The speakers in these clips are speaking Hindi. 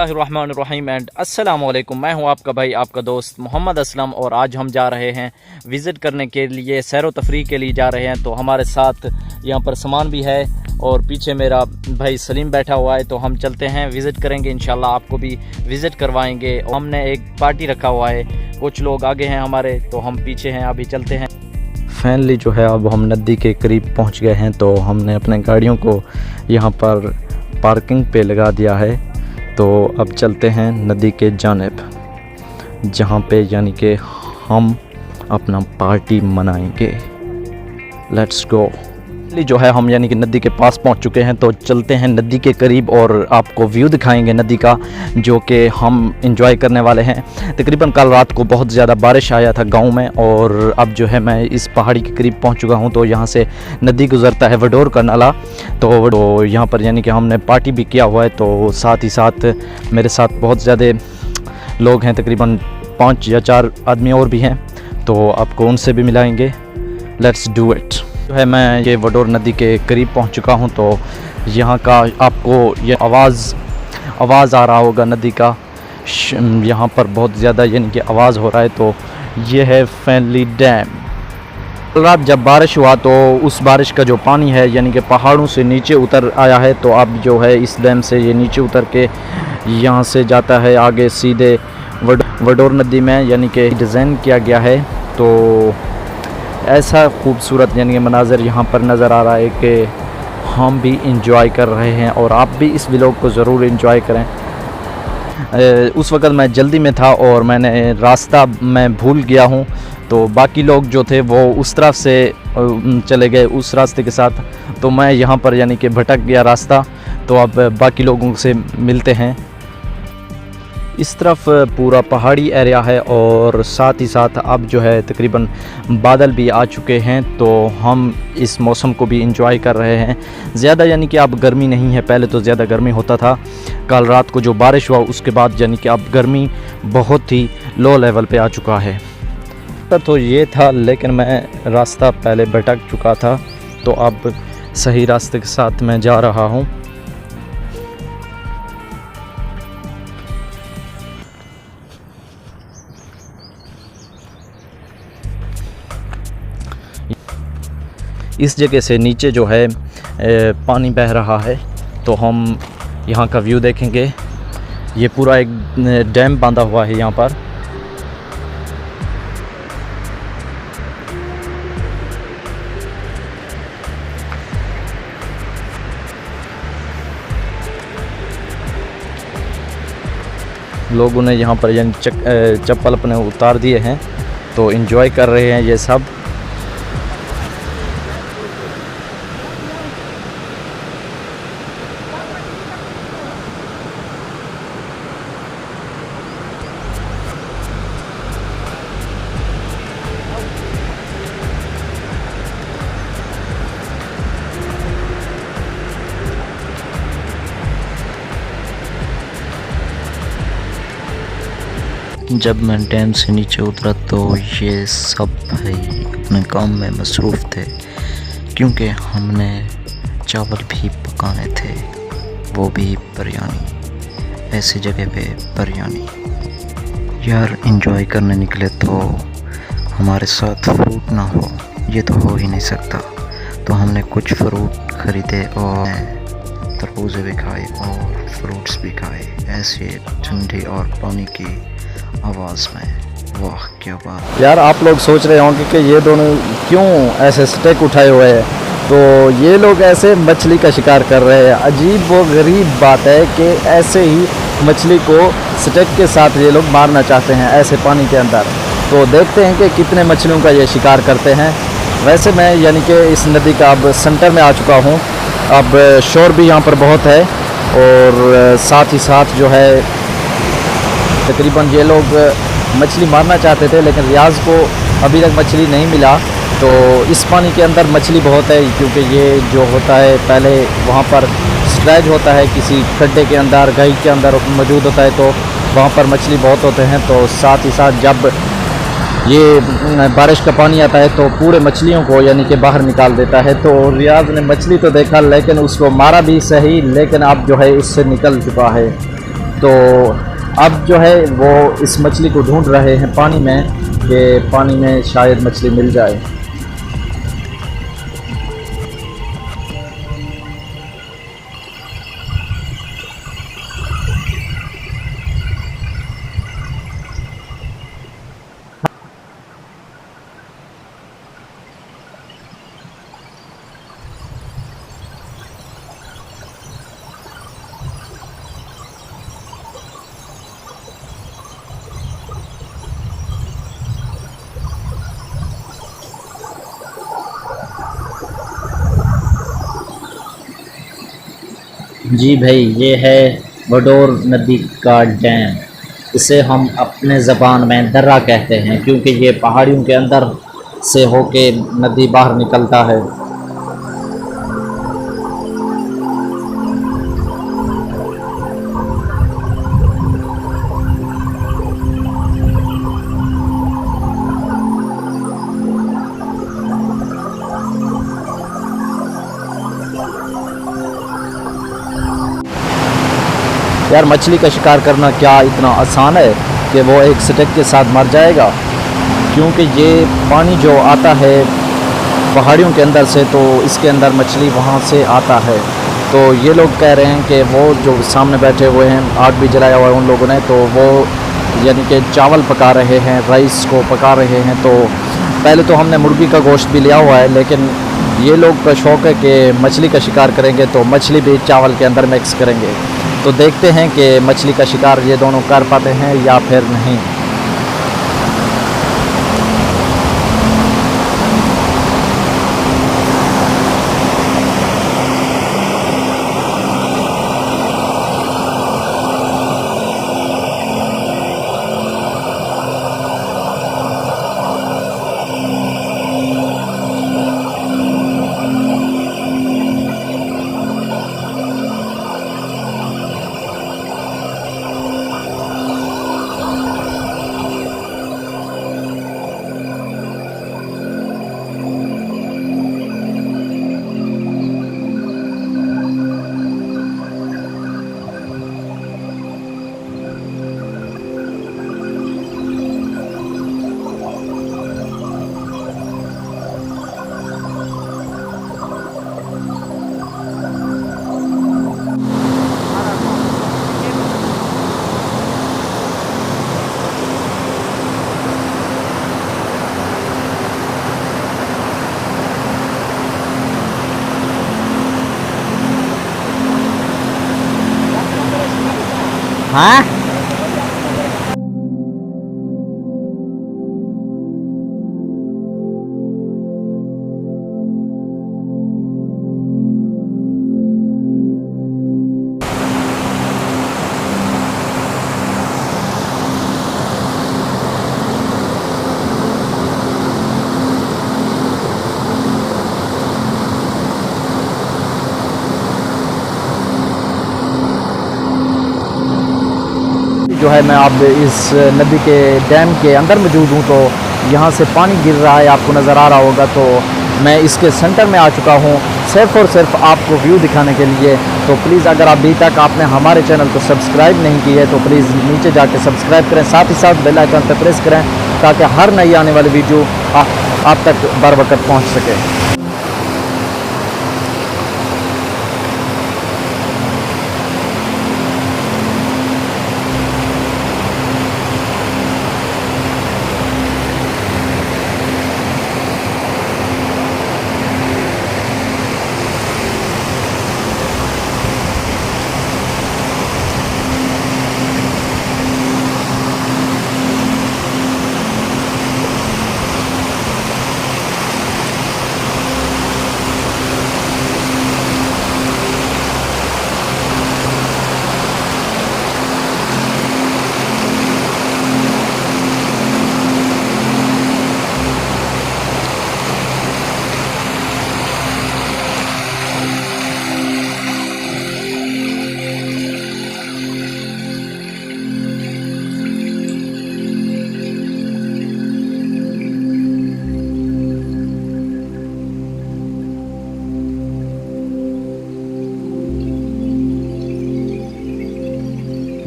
बिस्मिल्लाहिर्रहमानिर्रहीम एंड अस्सलामु अलैकुम। मैं हूं आपका भाई, आपका दोस्त मोहम्मद असलम, और आज हम जा रहे हैं विज़िट करने के लिए, सैर व तफरीह के लिए जा रहे हैं। तो हमारे साथ यहां पर सामान भी है और पीछे मेरा भाई सलीम बैठा हुआ है। तो हम चलते हैं, विज़िट करेंगे इंशाल्लाह, आपको भी विज़िट करवाएंगे। हमने एक पार्टी रखा हुआ है, कुछ लोग आगे हैं हमारे, तो हम पीछे हैं। अभी चलते हैं। फाइनली जो है अब हम नदी के करीब पहुंच गए हैं। तो हमने अपने गाड़ियों को यहां पर पार्किंग पे लगा दिया है। तो अब चलते हैं नदी के जानिब, जहां पे यानी कि हम अपना पार्टी मनाएंगे। Let's go. जो है हम यानी कि नदी के पास पहुंच चुके हैं। तो चलते हैं नदी के करीब और आपको व्यू दिखाएंगे नदी का, जो कि हम इंजॉय करने वाले हैं। तकरीबन कल रात को बहुत ज़्यादा बारिश आया था गांव में, और अब जो है मैं इस पहाड़ी के करीब पहुंच चुका हूं। तो यहां से नदी गुजरता है वडोर का नाला। तो यहां पर यानी कि हमने पार्टी भी किया हुआ है। तो साथ ही साथ मेरे साथ बहुत ज़्यादा लोग हैं, तकरीबन 5 या 4 आदमी और भी हैं। तो आपको उनसे भी मिलाएंगे। Let's do it. जो है मैं ये वडोर नदी के करीब पहुंच चुका हूं। तो यहाँ का आपको ये आवाज़ आ रहा होगा नदी का, यहाँ पर बहुत ज़्यादा यानी कि आवाज़ हो रहा है। तो ये है फैनली डैम। कल रात जब बारिश हुआ तो उस बारिश का जो पानी है यानी कि पहाड़ों से नीचे उतर आया है। तो अब जो है इस डैम से ये नीचे उतर के यहाँ से जाता है आगे सीधे वडोर नदी में, यानी कि डिज़ाइन किया गया है। तो ऐसा खूबसूरत यानी कि मनाज़र यहाँ पर नज़र आ रहा है कि हम भी इंजॉय कर रहे हैं, और आप भी इस व्लॉग को ज़रूर इंजॉय करें। उस वक़्त मैं जल्दी में था और मैंने रास्ता मैं भूल गया हूँ। तो बाकी लोग जो थे वो उस तरफ से चले गए उस रास्ते के साथ। तो मैं यहाँ पर यानी कि भटक गया रास्ता। तो अब बाकी लोगों से मिलते हैं। इस तरफ पूरा पहाड़ी एरिया है, और साथ ही साथ अब जो है तकरीबन बादल भी आ चुके हैं। तो हम इस मौसम को भी इंजॉय कर रहे हैं। ज़्यादा यानी कि अब गर्मी नहीं है, पहले तो ज़्यादा गर्मी होता था। कल रात को जो बारिश हुआ उसके बाद यानी कि अब गर्मी बहुत ही लो लेवल पे आ चुका है। तो ये था, लेकिन मैं रास्ता पहले भटक चुका था। तो अब सही रास्ते के साथ मैं जा रहा हूँ। इस जगह से नीचे जो है पानी बह रहा है। तो हम यहाँ का व्यू देखेंगे। ये पूरा एक डैम बांधा हुआ है यहाँ पर। लोगों ने यहाँ पर यानी चप्पल अपने उतार दिए हैं। तो एंजॉय कर रहे हैं ये सब। जब मैं डैम से नीचे उतरा तो ये सब भाई अपने काम में मसरूफ़ थे, क्योंकि हमने चावल भी पकाने थे, वो भी बिरयानी। ऐसी जगह पे बिरयानी यार एंजॉय करने निकले तो हमारे साथ फ्रूट ना हो, ये तो हो ही नहीं सकता। तो हमने कुछ फ्रूट ख़रीदे और तरबूजे भी खाए और फ्रूट्स भी खाए, ऐसे ठंडी और पानी की आवाज़ में। वाह क्या बात। यार आप लोग सोच रहे होंगे कि ये दोनों क्यों ऐसे स्टेक उठाए हुए हैं। तो ये लोग ऐसे मछली का शिकार कर रहे हैं। अजीब व गरीब बात है कि ऐसे ही मछली को स्टेक के साथ ये लोग मारना चाहते हैं ऐसे पानी के अंदर। तो देखते हैं कि कितने मछलियों का ये शिकार करते हैं। वैसे मैं यानी कि इस नदी का अब सेंटर में आ चुका हूँ। अब शोर भी यहाँ पर बहुत है, और साथ ही साथ जो है तकरीबन ये लोग मछली मारना चाहते थे, लेकिन रियाज को अभी तक मछली नहीं मिला। तो इस पानी के अंदर मछली बहुत है, क्योंकि ये जो होता है पहले वहाँ पर स्ट्रेच होता है, किसी खड्डे के अंदर गई के अंदर मौजूद होता है। तो वहाँ पर मछली बहुत होते हैं। तो साथ ही साथ जब ये बारिश का पानी आता है तो पूरे मछलियों को यानी कि बाहर निकाल देता है। तो रियाज ने मछली तो देखा, लेकिन उसको मारा भी सही, लेकिन अब जो है उससे निकल चुका है। तो अब जो है वो इस मछली को ढूंढ रहे हैं पानी में, कि पानी में शायद मछली मिल जाए। जी भाई, ये है वडोर नदी का डैम। इसे हम अपने ज़बान में दर्रा कहते हैं, क्योंकि ये पहाड़ियों के अंदर से होके नदी बाहर निकलता है। यार, मछली का शिकार करना क्या इतना आसान है कि वो एक स्टिक के साथ मर जाएगा? क्योंकि ये पानी जो आता है पहाड़ियों के अंदर से, तो इसके अंदर मछली वहाँ से आता है। तो ये लोग कह रहे हैं कि वो जो सामने बैठे हुए हैं, आग भी जलाया हुआ है उन लोगों ने, तो वो यानी कि चावल पका रहे हैं, राइस को पका रहे हैं। तो पहले तो हमने मुर्गी का गोश्त भी लिया हुआ है, लेकिन ये लोग का शौक़ है कि मछली का शिकार करेंगे, तो मछली भी चावल के अंदर मिक्स करेंगे। तो देखते हैं कि मछली का शिकार ये दोनों कर पाते हैं या फिर नहीं। हाँ, जो है मैं अब इस नदी के डैम के अंदर मौजूद हूँ। तो यहाँ से पानी गिर रहा है, आपको नज़र आ रहा होगा। तो मैं इसके सेंटर में आ चुका हूँ, सिर्फ़ और सिर्फ आपको व्यू दिखाने के लिए। तो प्लीज़, अगर अभी तक आपने हमारे चैनल को सब्सक्राइब नहीं की है, तो प्लीज़ नीचे जाके सब्सक्राइब करें, साथ ही साथ बेल आइकन पर प्रेस करें, ताकि हर नई आने वाली वीडियो आप तक बर वक्त पहुँच सके।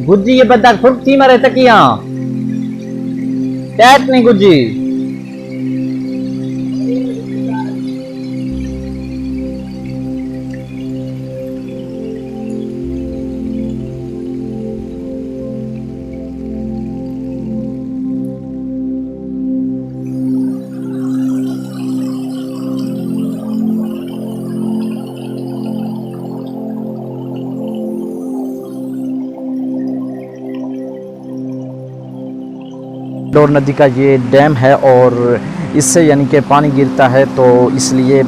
गुज्जी ये बद्दा फुट थी मारे तकिया टैट नहीं गुज्जी डोर नदी का ये डैम है और इससे यानी कि पानी गिरता है, तो इसलिए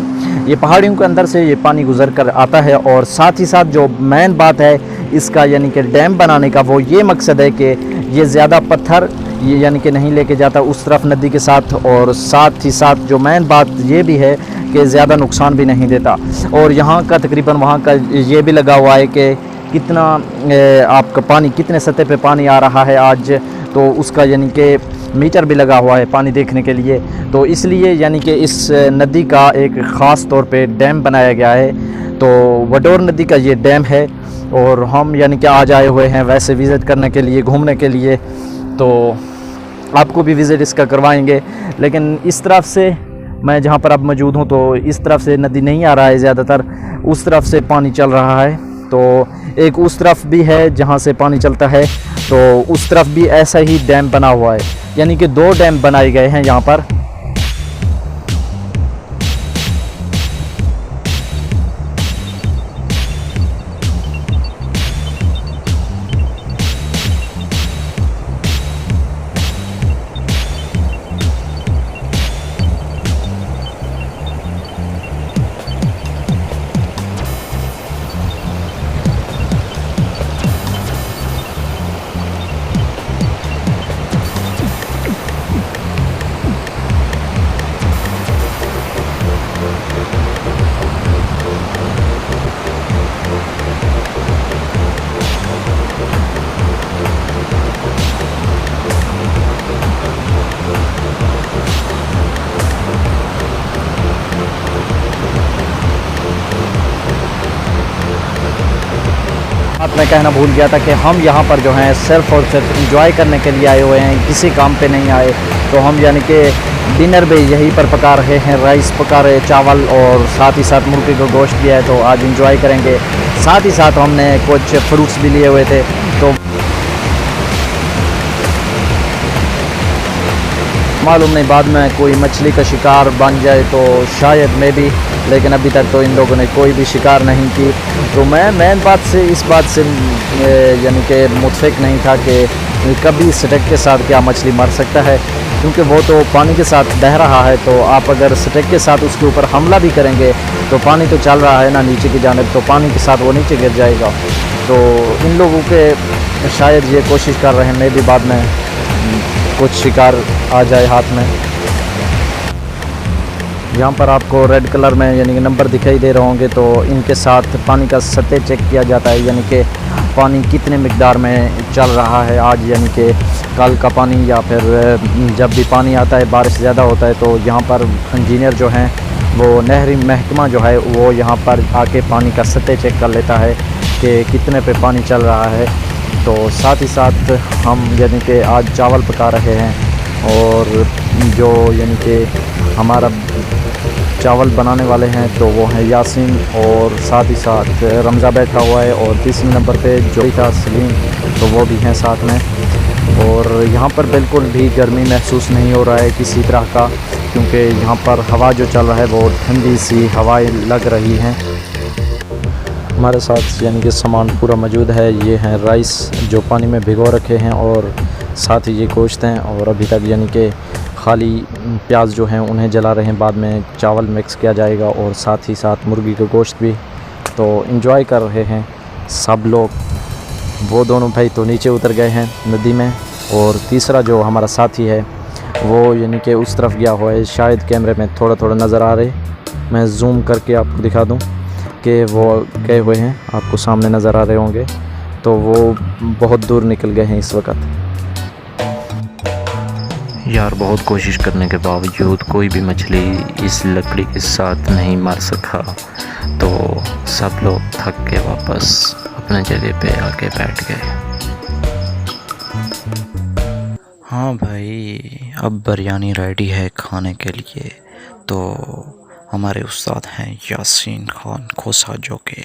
ये पहाड़ियों के अंदर से ये पानी गुजर कर आता है। और साथ ही साथ जो मेन बात है इसका यानी कि डैम बनाने का, वो ये मकसद है कि ये ज़्यादा पत्थर ये यानी कि नहीं लेके जाता उस तरफ नदी के साथ, और साथ ही साथ जो मेन बात ये भी है कि ज़्यादा नुकसान भी नहीं देता। और यहाँ का तकरीबन वहाँ का ये भी लगा हुआ है कि कितना आपका पानी कितने सतह पे पानी आ रहा है आज, तो उसका यानी कि मीटर भी लगा हुआ है पानी देखने के लिए। तो इसलिए यानी कि इस नदी का एक ख़ास तौर पे डैम बनाया गया है। तो वडोर नदी का ये डैम है और हम यानी कि आज आए हुए हैं वैसे विज़िट करने के लिए, घूमने के लिए। तो आपको भी विज़िट इसका करवाएंगे। लेकिन इस तरफ से मैं जहाँ पर अब मौजूद हूँ तो इस तरफ से नदी नहीं आ रहा है ज़्यादातर, उस तरफ से पानी चल रहा है। तो एक उस तरफ भी है जहाँ से पानी चलता है, तो उस तरफ भी ऐसा ही डैम बना हुआ है, यानी कि 2 डैम बनाए गए हैं यहाँ पर। बात मैं कहना भूल गया था कि हम यहाँ पर जो हैं सिर्फ और सिर्फ इंजॉय करने के लिए आए हुए हैं, किसी काम पे नहीं आए। तो हम यानी कि डिनर भी यहीं पर पका रहे हैं, राइस पका रहे, चावल और साथ ही साथ मुर्गे का गोश्त भी है, तो आज इंजॉय करेंगे। साथ ही साथ हमने कुछ फ्रूट्स भी लिए हुए थे। तो मालूम नहीं बाद में कोई मछली का शिकार बन जाए तो शायद में भी, लेकिन अभी तक तो इन लोगों ने कोई भी शिकार नहीं की। तो मैं मेन बात से इस बात से यानी कि मुतफिक नहीं था कि कभी स्टेक के साथ क्या मछली मर सकता है, क्योंकि वो तो पानी के साथ बह रहा है। तो आप अगर स्टेक के साथ उसके ऊपर हमला भी करेंगे तो पानी तो चल रहा है ना नीचे की जानिब, तो पानी के साथ वो नीचे गिर जाएगा। तो इन लोगों के शायद ये कोशिश कर रहे हैं मैं भी बाद में कुछ शिकार आ जाए हाथ में। यहाँ पर आपको रेड कलर में यानी कि नंबर दिखाई दे रहे होंगे, तो इनके साथ पानी का सतह चेक किया जाता है, यानी कि पानी कितने मिकदार में चल रहा है आज, यानी कि कल का पानी या फिर जब भी पानी आता है बारिश ज़्यादा होता है तो यहाँ पर इंजीनियर जो हैं वो नहरी महकमा जो है वो यहाँ पर आके पानी का सतह चेक कर लेता है कि कितने पे पानी चल रहा है। तो साथ ही साथ हम यानी कि आज चावल पका रहे हैं, और जो यानी कि हमारा चावल बनाने वाले हैं तो वो हैं यासीन, और साथ ही साथ रमज़ा बैठा हुआ है, और तीसरे नंबर पे जो था सलीम, तो वो भी हैं साथ में। और यहाँ पर बिल्कुल भी गर्मी महसूस नहीं हो रहा है किसी तरह का, क्योंकि यहाँ पर हवा जो चल रहा है वो ठंडी सी हवाएं लग रही हैं। हमारे साथ यानी कि सामान पूरा मौजूद है। ये हैं राइस जो पानी में भिगो रखे हैं, और साथ ही ये गोश्त हैं, और अभी तक यानी कि खाली प्याज जो हैं उन्हें जला रहे हैं, बाद में चावल मिक्स किया जाएगा, और साथ ही साथ मुर्गी का गोश्त भी। तो एंजॉय कर रहे हैं सब लोग। वो दोनों भाई तो नीचे उतर गए हैं नदी में, और तीसरा जो हमारा साथी है वो यानी कि उस तरफ गया हुआ है, शायद कैमरे में थोड़ा थोड़ा नज़र आ रहे, मैं जूम करके आपको दिखा दूं कि वो गए हुए हैं, आपको सामने नज़र आ रहे होंगे। तो वो बहुत दूर निकल गए हैं इस वक्त। यार बहुत कोशिश करने के बावजूद कोई भी मछली इस लकड़ी के साथ नहीं मार सका, तो सब लोग थक के वापस अपने जगह पे आके बैठ गए। हाँ भाई, अब बिरयानी रेडी है खाने के लिए। तो हमारे उस्ताद हैं यासीन खान खोसा, जो कि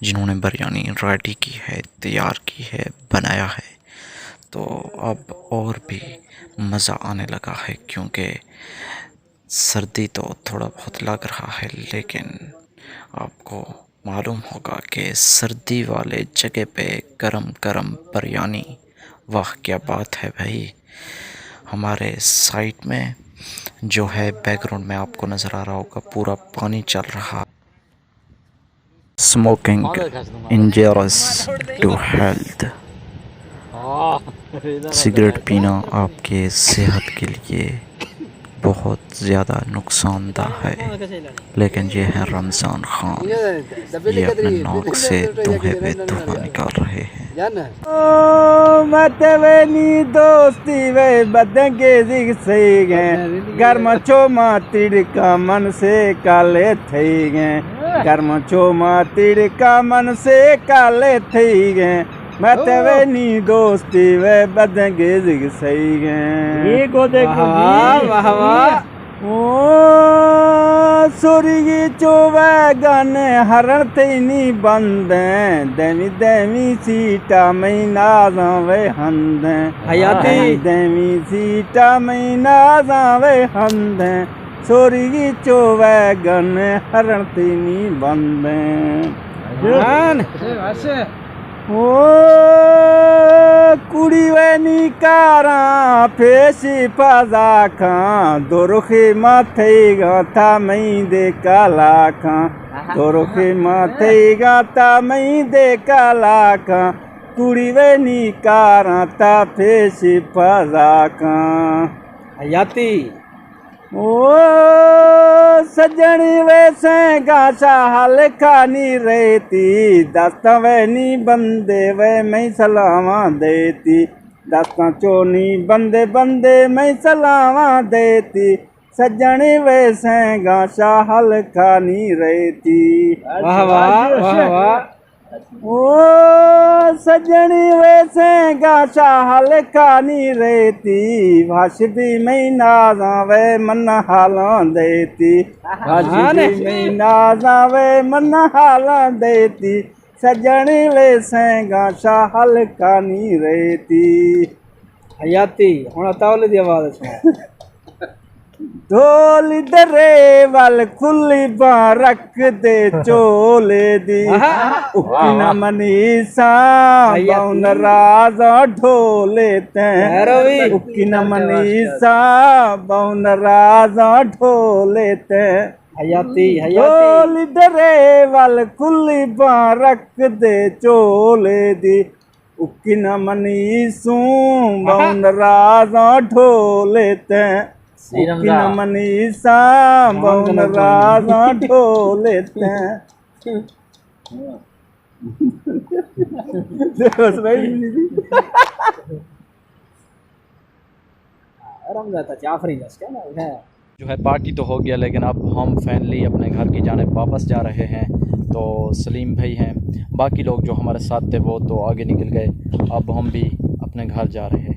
जिन्होंने बिरयानी रेडी की है, तैयार की है, बनाया है। तो अब और भी मज़ा आने लगा है, क्योंकि सर्दी तो थोड़ा बहुत लग रहा है, लेकिन आपको मालूम होगा कि सर्दी वाले जगह पे गरम गरम बिरयानी, वाह क्या बात है भाई। हमारे साइड में जो है, बैकग्राउंड में आपको नज़र आ रहा होगा, पूरा पानी चल रहा। Smoking injurious to health. Cigarette पीना आपके सेहत के लिए बहुत ज़्यादा नुकसानदा है, लेकिन ये है रमज़ान खान, ये अपने नाक से धुएं पे धुआं निकाल रहे हैं। मतवेनी दोस्ती वे बदंगे जिग सही गए गर्म चोमा तिड़का मन से काले थई गए गर्म चोमा तिड़का मन से काले थई गए मतवेनी दोस्ती वे बदंगे जिग सही गए। ये को देखो वाह वाह। ओ सुरगी चोवे गाने हरण तेनी बंदे देवी देवी सीटा महीना जावे हंदे हयाती देवी सीटा महीना जावे हंदे सुरगी चोवे गाने हरण तेनी बंदे। ओ कुड़ी वे कारा फेसी पाजा खां दोरखे माथे गाता मई दे काला खां दोरखे माथे गाता मई दे काला खां कुड़ी वे कारा ता फेसी पाजा खां हयाती। ओ सजनी वैसे गाशा हाल खानी रहती दस्ता वैनी बंदे वे मैं सलावा देती दस्ता चोनी बंदे बंदे मैं सलावा देती सजनी वैसे गाशा हाल खानी रहती। वाह वाह वाह वाह। ओ सजनी वैसे गाशा हाल खानी रहती भाषदी में नाजावे मन हाला देती भाषदी में नाजावे मन हाला देती सजनी वैसे गाशा हाल खानी रहती हयाती। हुण तावले दी आवाज है ढोल डरे वाल खुली बां रख दे चोले दी उकिना मनीसा बाउन राजा ढोले ते उकिना मनीसा बाउन राजा ढोले ते हयाती ढोल डरे वाल खुली बां रख दे चोले दी उकिना मनीसू बाउन राजा ढोले ते उकिना मनीसा बाउन राजा ढोलेते जो है पार्टी तो हो गया, लेकिन अब हम फैमिली अपने घर की जानिब वापस जा रहे हैं। तो सलीम भाई हैं, बाकी लोग जो हमारे साथ थे वो तो आगे निकल गए, अब हम भी अपने घर जा रहे हैं।